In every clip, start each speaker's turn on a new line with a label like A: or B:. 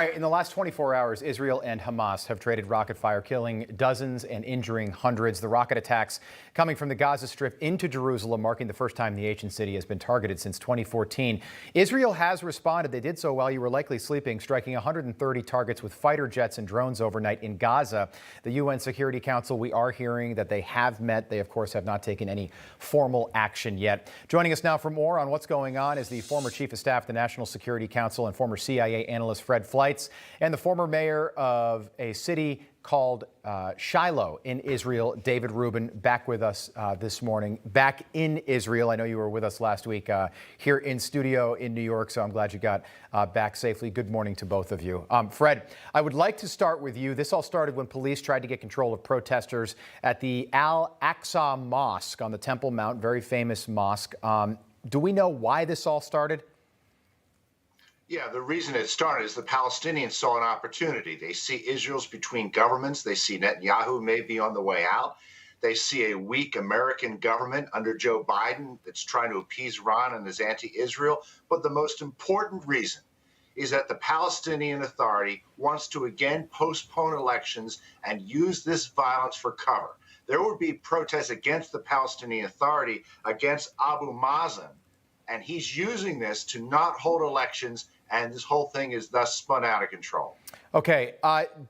A: In the last 24 hours, Israel and Hamas have traded rocket fire, killing dozens and injuring hundreds. The rocket attacks coming from the Gaza Strip into Jerusalem, marking the first time the ancient city has been targeted since 2014. Israel has responded. They did so while you were likely sleeping, striking 130 targets with fighter jets and drones overnight in Gaza. The UN Security Council, we are hearing that they have met. They, of course, have not taken any formal action yet. Joining us now for more on what's going on is the former Chief of Staff of the National Security Council and former CIA analyst Fleitz, and the former mayor of a city called Shiloh in Israel, David Rubin, back with us this morning, back in Israel. I know you were with us last week here in studio in New York, so I'm glad you got back safely. Good morning to both of you. Fred, I would like to start with you. This all started when police tried to get control of protesters at the Al-Aqsa Mosque on the Temple Mount, very famous mosque. Do we know why this all started?
B: Yeah, the reason it started is the Palestinians saw an opportunity. They see Israel's between governments. They see Netanyahu may be on the way out. They see a weak American government under Joe Biden that's trying to appease Iran and is anti-Israel. But the most important reason is that the Palestinian Authority wants to again postpone elections and use this violence for cover. There would be protests against the Palestinian Authority, against Abu Mazen, and he's using this to not hold elections, and this whole thing is thus spun out of control.
A: Okay,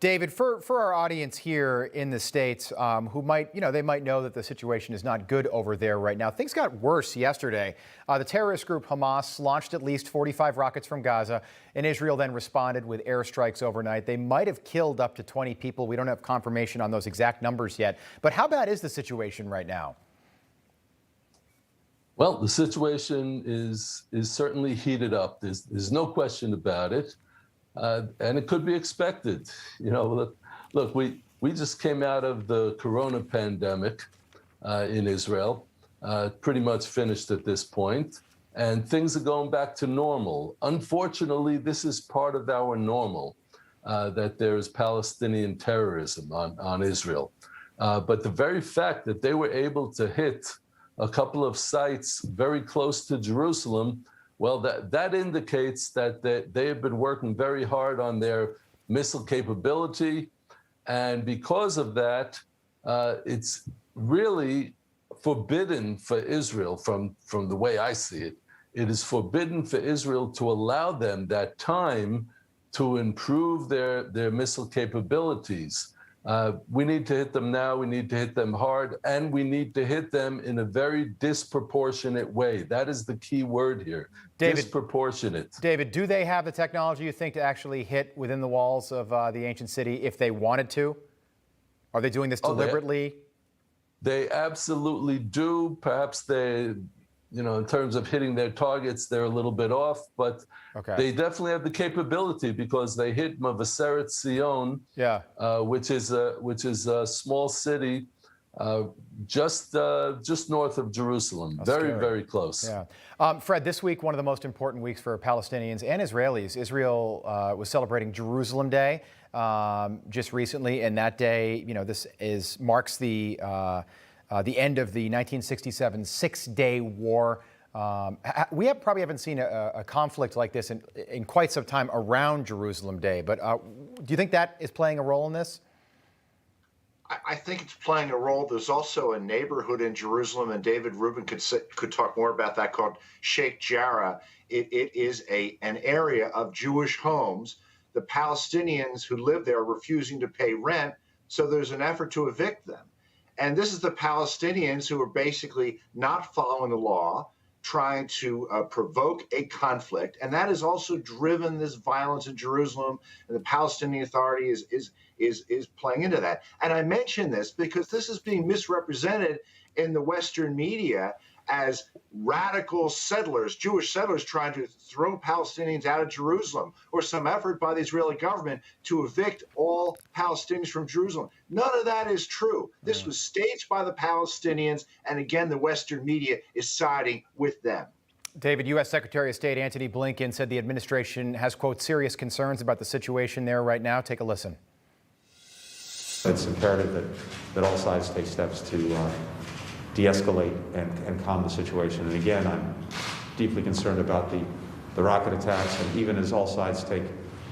A: David, for our audience here in the States who might, they might know that the situation is not good over there right now. Things got worse yesterday. The terrorist group Hamas launched at least 45 rockets from Gaza, and Israel then responded with airstrikes overnight. They might have killed up to 20 people. We don't have confirmation on those exact numbers yet. But how bad is the situation right now?
C: Well, the situation is certainly heated up. There's no question about it, and it could be expected. Look, we just came out of the corona pandemic in Israel, pretty much finished at this point, and things are going back to normal. Unfortunately, this is part of our normal, that there is Palestinian terrorism on Israel. But the very fact that they were able to hit a couple of sites very close to Jerusalem, well, that indicates that they have been working very hard on their missile capability. And because of that, it's really forbidden for Israel, from the way I see it, it is forbidden for Israel to allow them that time to improve their missile capabilities. We need to hit them now, we need to hit them hard, and we need to hit them in a very disproportionate way. That is the key word here, David, disproportionate.
A: David, do they have the technology, you think, to actually hit within the walls of the ancient city if they wanted to? Are they doing this deliberately?
C: They absolutely do. Perhaps they, in terms of hitting their targets, they're a little bit off, but they definitely have the capability because they hit Mavaseret Zion, which is a small city just north of Jerusalem. That's very, very close.
A: Yeah. Fred, this week, one of the most important weeks for Palestinians and Israelis. Israel was celebrating Jerusalem Day just recently, and that day, this marks the end of the 1967 Six-Day War. We probably haven't seen a conflict like this in quite some time around Jerusalem Day, but do you think that is playing a role in this?
B: I think it's playing a role. There's also a neighborhood in Jerusalem, and David Rubin could talk more about that, called Sheikh Jarrah. It is an area of Jewish homes. The Palestinians who live there are refusing to pay rent, so there's an effort to evict them. And this is the Palestinians who are basically not following the law, trying to provoke a conflict. And that has also driven this violence in Jerusalem. And the Palestinian Authority is playing into that. And I mention this because this is being misrepresented in the Western media as radical settlers, Jewish settlers, trying to throw Palestinians out of Jerusalem, or some effort by the Israeli government to evict all Palestinians from Jerusalem. None of that is true. This was staged by the Palestinians, and again, the Western media is siding with them.
A: David, U.S. Secretary of State Antony Blinken said the administration has, quote, serious concerns about the situation there right now. Take a listen.
D: It's imperative that all sides take steps to de-escalate and calm the situation. And again, I'm deeply concerned about the rocket attacks, and even as all sides take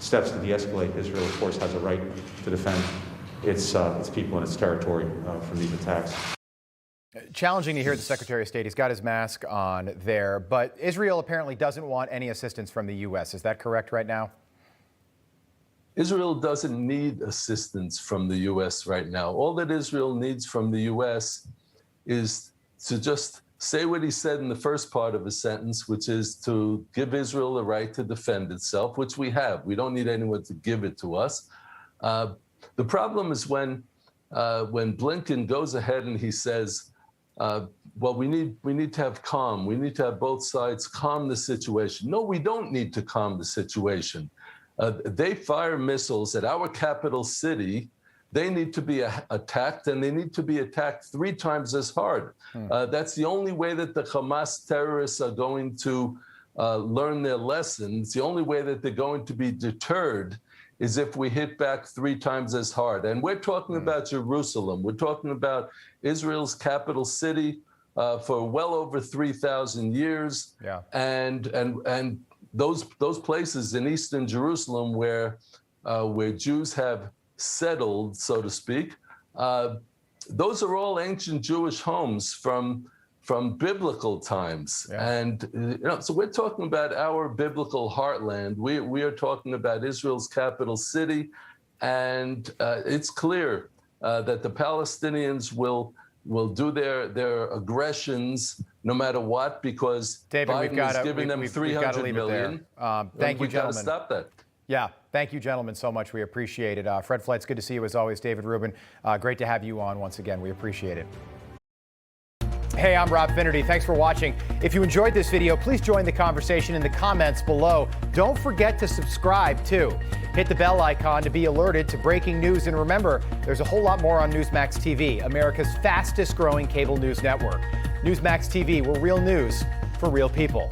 D: steps to de-escalate. Israel, of course, has a right to defend its people and its territory from these attacks.
A: Challenging to hear the Secretary of State. He's got his mask on there, but Israel apparently doesn't want any assistance from the U.S. Is that correct right now?
C: Israel doesn't need assistance from the U.S. right now. All that Israel needs from the U.S. is to just say what he said in the first part of his sentence, which is to give Israel the right to defend itself, which we have. We don't need anyone to give it to us. The problem is when Blinken goes ahead and he says, well, we need to have calm. We need to have both sides calm the situation. No, we don't need to calm the situation. They fire missiles at our capital city. They need to be attacked, and they need to be attacked 3 times as hard. That's the only way that the Hamas terrorists are going to learn their lessons. The only way that they're going to be deterred is if we hit back 3 times as hard. And we're talking about Jerusalem. We're talking about Israel's capital city for well over 3,000 years. Yeah. And those places in eastern Jerusalem where Jews have settled, so to speak, those are all ancient Jewish homes from biblical times. Yeah. And so we're talking about our biblical heartland. We are talking about Israel's capital city, and it's clear that the Palestinians will do their aggressions no matter what, because
A: David,
C: Biden is giving them $300 million.
A: Thank you,
C: we've
A: gentlemen.
C: got to stop that.
A: Yeah, thank you, gentlemen, so much. We appreciate it. Fred Fleitz, good to see you as always. David Rubin, great to have you on once again. We appreciate it. Hey, I'm Rob Finnerty. Thanks for watching. If you enjoyed this video, please join the conversation in the comments below. Don't forget to subscribe, too. Hit the bell icon to be alerted to breaking news. And remember, there's a whole lot more on Newsmax TV, America's fastest growing cable news network. Newsmax TV, we're real news for real people.